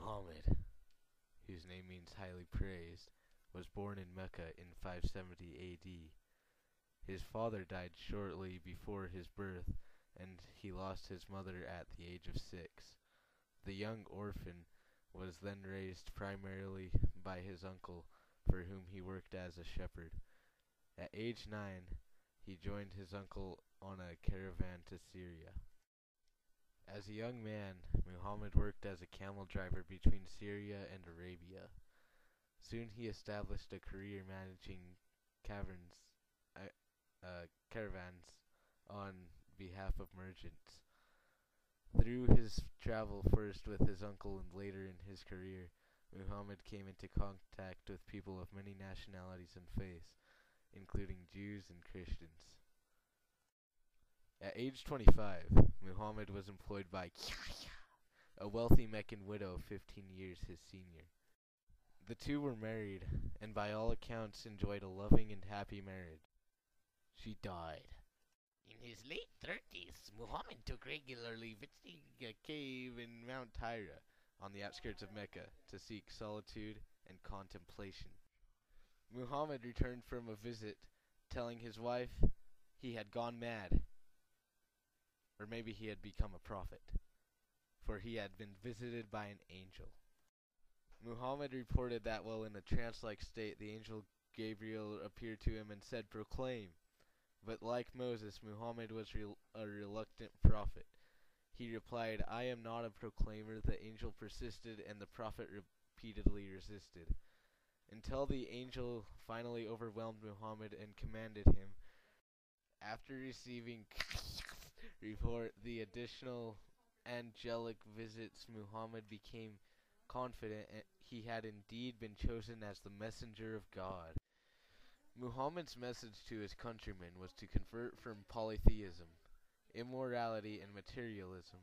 Muhammad, whose name means highly praised, was born in Mecca in 570 AD. His father died shortly before his birth, and he lost his mother at the age of 6. The young orphan was then raised primarily by his uncle, for whom he worked as a shepherd. At age 9, he joined his uncle on a caravan to Syria. As a young man, Muhammad worked as a camel driver between Syria and Arabia. Soon he established a career managing caravans on behalf of merchants. Through his travel first with his uncle and later in his career, Muhammad came into contact with people of many nationalities and faiths, including Jews and Christians. At age 25, Muhammad was employed by a wealthy Meccan widow 15 years his senior. The two were married, and by all accounts enjoyed a loving and happy marriage. She died. In his late 30s, Muhammad took regularly visiting a cave in Mount Tyra, on the outskirts of Mecca, to seek solitude and contemplation. Muhammad returned from a visit, telling his wife he had gone mad, or maybe he had become a prophet, for he had been visited by an angel. Muhammad reported that while in a trance-like state, the angel Gabriel appeared to him and said, "Proclaim." But like Moses, Muhammad was a reluctant prophet. He replied, "I am not a proclaimer." The angel persisted, and the prophet repeatedly resisted, until the angel finally overwhelmed Muhammad and commanded him. After receiving the additional angelic visits, Muhammad became confident he had indeed been chosen as the messenger of God. Muhammad's message to his countrymen was to convert from polytheism, immorality, and materialism,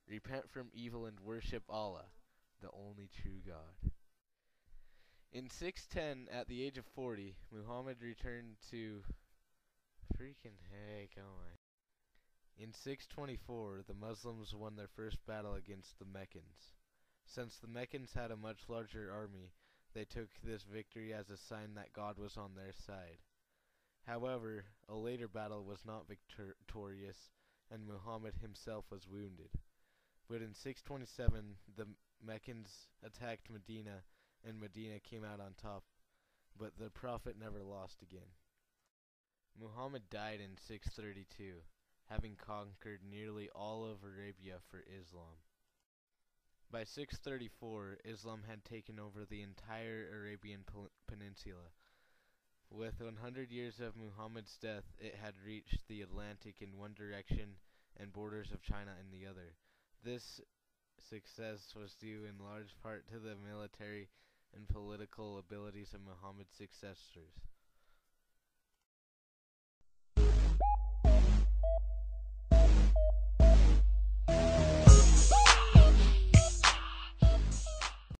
repent from evil and worship Allah, the only true God. In 610, at the age of 40, Muhammad returned to freaking heck, oh my. In 624, the Muslims won their first battle against the Meccans. Since the Meccans had a much larger army, they took this victory as a sign that God was on their side. However, a later battle was not victorious, and Muhammad himself was wounded. But in 627, the Meccans attacked Medina, and Medina came out on top, but the Prophet never lost again. Muhammad died in 632, having conquered nearly all of Arabia for Islam. By 634, Islam had taken over the entire Arabian Peninsula. With 100 years of Muhammad's death, it had reached the Atlantic in one direction and borders of China in the other. This success was due in large part to the military and political abilities of Muhammad's successors.